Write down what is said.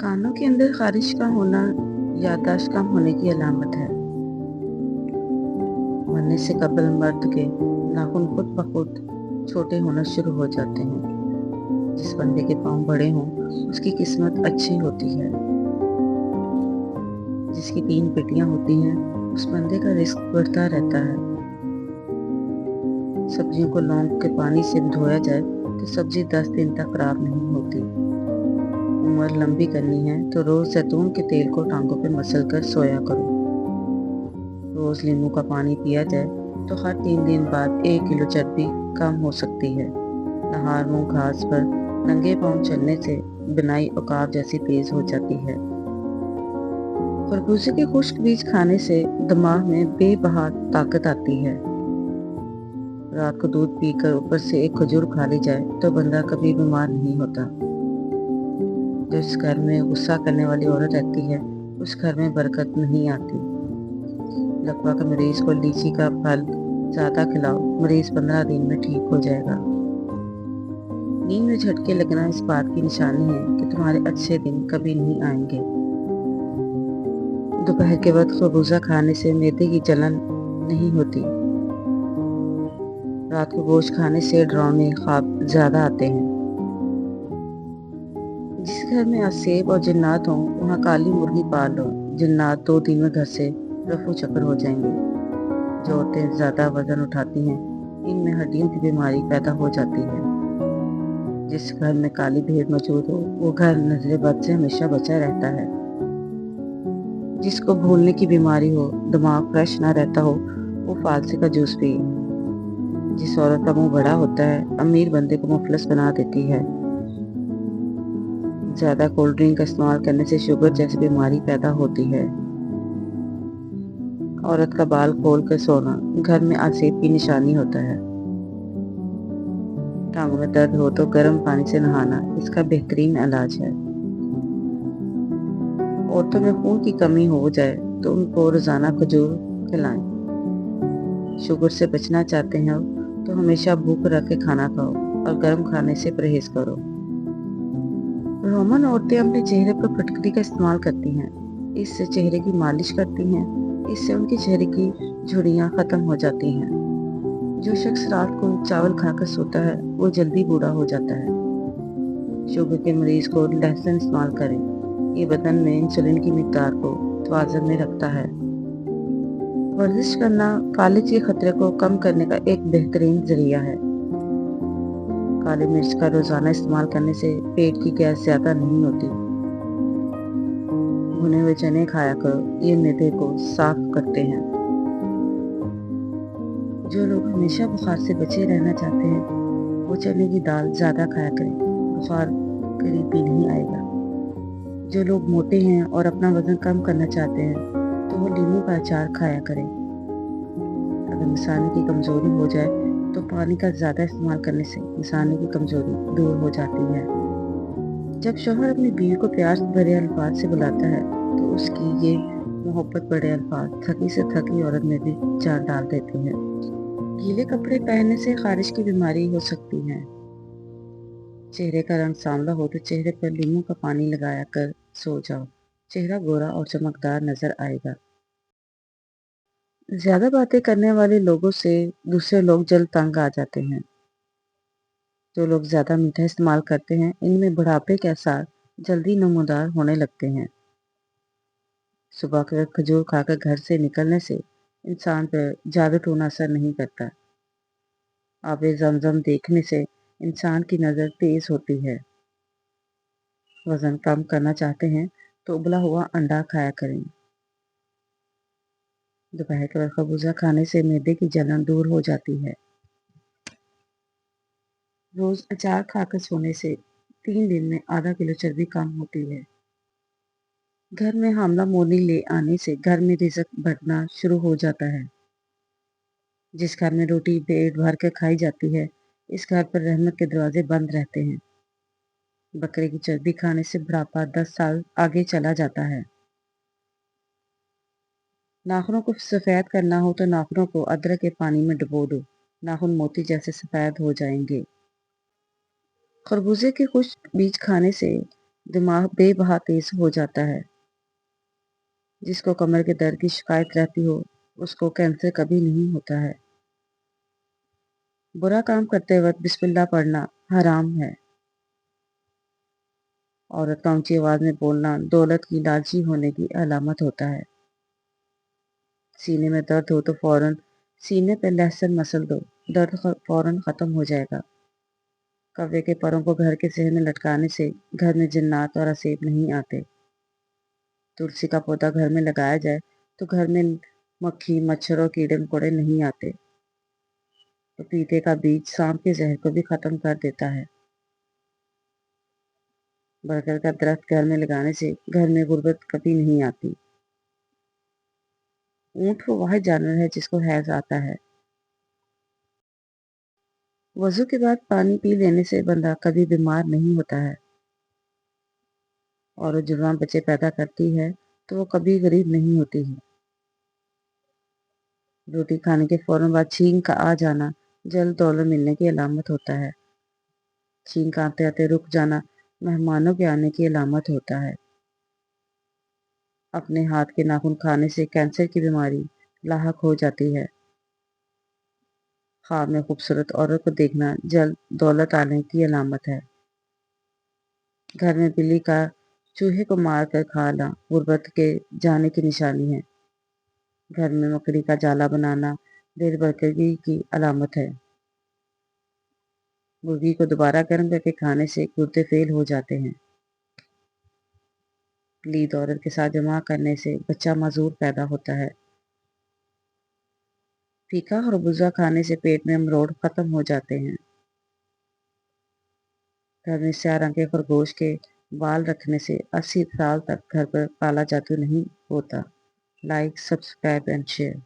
कानों के अंदर ख़ारिश का होना याददाश्त कम होने की अलामत है। मरने से कबल मर्द के नाखून खुद ब खुद छोटे होना शुरू हो जाते हैं। जिस बंदे के पाँव बड़े हों उसकी किस्मत अच्छी होती है। जिसकी 3 बेटियां होती हैं उस बंदे का रिस्क बढ़ता रहता है। सब्जियों को लौंग के पानी से धोया जाए तो सब्जी 10 दिन तक खराब नहीं होती। उम्र लंबी करनी है तो रोज जैतून के तेल को टांगों पे मसल कर सोया करो। रोज नींबू का पानी पिया जाए तो हर 3 दिन बाद 1 किलो चर्बी कम हो सकती है। नहार मुंह घास पर नंगे पांव चलने से बिनाई उकाब जैसी तेज हो जाती है। खरबूजे के खुश्क बीज खाने से दिमाग में बेबहा ताकत आती है। रात को दूध पीकर ऊपर से एक खजूर खा ली जाए तो बंदा कभी बीमार नहीं होता। जिस घर में गुस्सा करने वाली औरत रहती है उस घर में बरकत नहीं आती। लकवा के मरीज को लीची का फल ज्यादा खिलाओ, मरीज 15 दिन में ठीक हो जाएगा। नींद में झटके लगना इस बात की निशानी है कि तुम्हारे अच्छे दिन कभी नहीं आएंगे। दोपहर के वक्त खरबूजा खाने से मैदे की जलन नहीं होती। रात को गोश्त खाने से डरावने ख्वाब ज्यादा आते हैं। जिस घर में असेब और जिन्नात हों वहाँ काली मुर्गी पाल लो। जिन्नात 2 दिन में घर से रफू चक्कर हो जाएंगे। जो औरतें ज्यादा वजन उठाती हैं इनमें हड्डियों की बीमारी पैदा हो जाती है। जिस घर में काली भेड़ मौजूद हो वो घर नजरे बद से हमेशा बचा रहता है। जिसको भूलने की बीमारी हो, दिमाग फ्रेश ना रहता हो, वो फालसे का जूस पिए। जिस औरत का मुंह बड़ा होता है अमीर बंदे को मुफलस बना देती है। ज्यादा कोल्ड ड्रिंक का इस्तेमाल करने से शुगर जैसी बीमारी पैदा होती है। औरत का बाल खोल कर सोना घर में आसेब की निशानी होता है। टांगों में दर्द हो तो गर्म पानी से नहाना इसका बेहतरीन इलाज है। औरतों में खून की कमी हो जाए तो उनको रोजाना खजूर खिलाएं। शुगर से बचना चाहते हैं तो हमेशा भूख रख के खाना खाओ और गर्म खाने से परहेज करो। रोमन औरतें अपने चेहरे पर फटकरी का इस्तेमाल करती हैं। इससे चेहरे की मालिश करती हैं। इससे उनके चेहरे की झुर्रियां खत्म हो जाती हैं। जो शख्स रात को चावल खाकर सोता है वो जल्दी बूढ़ा हो जाता है। शुगर के मरीज को लहसुन इस्तेमाल करें। ये बदन में इंसुलिन की मिकदार को तवाज़ुन में रखता है। वर्जिश करना फालिज के खतरे को कम करने का एक बेहतरीन जरिया है। काली मिर्च का रोजाना इस्तेमाल करने से पेट की गैस ज्यादा नहीं होती। भुने हुए चने खाया करो, ये मैदे को साफ करते हैं। जो लोग हमेशा बुखार से बचे रहना चाहते हैं वो चने की दाल ज्यादा खाया करें, बुखार करीब भी नहीं आएगा। जो लोग मोटे हैं और अपना वजन कम करना चाहते हैं तो वो नींबू का अचार खाया करें। अगर मिसाने की कमजोरी हो जाए तो पानी का ज्यादा इस्तेमाल करने से मिसाने की कमजोरी दूर हो जाती है। जब शौहर अपनी बीवी को प्यार भरे अल्फाज से बुलाता है तो उसकी ये मोहब्बत भरे अल्फाज थकी से थकी औरत में भी जान डाल देते हैं। गीले कपड़े पहनने से खारिश की बीमारी हो सकती है। चेहरे का रंग सांवला हो तो चेहरे पर नींबू का पानी लगाया कर सो जाओ। चेहरा गोरा और चमकदार नजर आएगा। ज्यादा बातें करने वाले लोगों से दूसरे लोग जल्द तंग आ जाते हैं। जो लोग ज्यादा मीठा इस्तेमाल करते हैं इनमें बुढ़ापे के आसार जल्दी नमूदार होने लगते हैं। सुबह के वक्त खजूर खाकर घर से निकलने से इंसान पर जादू टोना असर नहीं करता। आबे जमजम देखने से इंसान की नजर तेज होती है। वजन कम करना चाहते हैं तो उबला हुआ अंडा खाया करें। दोपहर के वक्त खरबूजा खाने से मैदे की जलन दूर हो जाती है। रोज अचार खाकर सोने से 3 दिन में आधा किलो चर्बी कम होती है। घर में हामला मोनी ले आने से घर में रिजक बढ़ना शुरू हो जाता है। जिस घर में रोटी पेट भर कर खाई जाती है इस घर पर रहमत के दरवाजे बंद रहते हैं। बकरे की चर्बी खाने से बुढ़ापा 10 साल आगे चला जाता है। नाखूनों को सफेद करना हो तो नाखूनों को अदरक के पानी में डुबो दो, नाखून मोती जैसे सफेद हो जाएंगे। खरबूजे के खुश्क बीज खाने से दिमाग बेबहा तेज हो जाता है। जिसको कमर के दर्द की शिकायत रहती हो, उसको कैंसर कभी नहीं होता है। बुरा काम करते वक्त बिस्मिल्लाह पढ़ना हराम है। औरत का ऊंची आवाज में बोलना दौलत की लालची होने की अलामत होता है। सीने में दर्द हो तो फौरन सीने पे लहसुन मसल दो, दर्द फौरन खत्म हो जाएगा। कौवे के परों को घर के सहन में लटकाने से घर में जिन्नात और असेब नहीं आते। तुलसी का पौधा घर में लगाया जाए तो घर में मक्खी, मच्छर और कीड़े मकोड़े नहीं आते। पपीते का बीज सांप के जहर को भी खत्म कर देता है। बरगद का दरख्त घर में लगाने से घर में गुर्बत कभी नहीं आती। ऊंट वो वाहिद जानवर है जिसको हैज आता है। वजू के बाद पानी पी लेने से बंदा कभी बीमार नहीं होता है। और जुबान बच्चे पैदा करती है तो वो कभी गरीब नहीं होती है। रोटी खाने के फौरन बाद छींक का आ जाना जल्द दौलत मिलने की अलामत होता है। छींक आते आते रुक जाना मेहमानों के आने की अलामत होता है। अपने हाथ के नाखून खाने से कैंसर की बीमारी लाहक हो जाती है। ख्वाब में खूबसूरत औरत को देखना जल्द दौलत आने की अलामत है। घर में बिल्ली का चूहे को मार कर खाना गुर्बत के जाने की निशानी है। घर में मकड़ी का जाला बनाना बेरबकगी की अलामत है। मुर्गी को दोबारा गर्म करके खाने से गुर्दे फेल हो जाते हैं। लीद औरत के साथ जमा करने से बच्चा माजूर पैदा होता है। फीका खरबूजा खाने से पेट में अमरोड़ खत्म हो जाते हैं। घर में 4 रंग के खरगोश के बाल रखने से 80 साल तक घर पर काला जादू नहीं होता। Like, subscribe and share.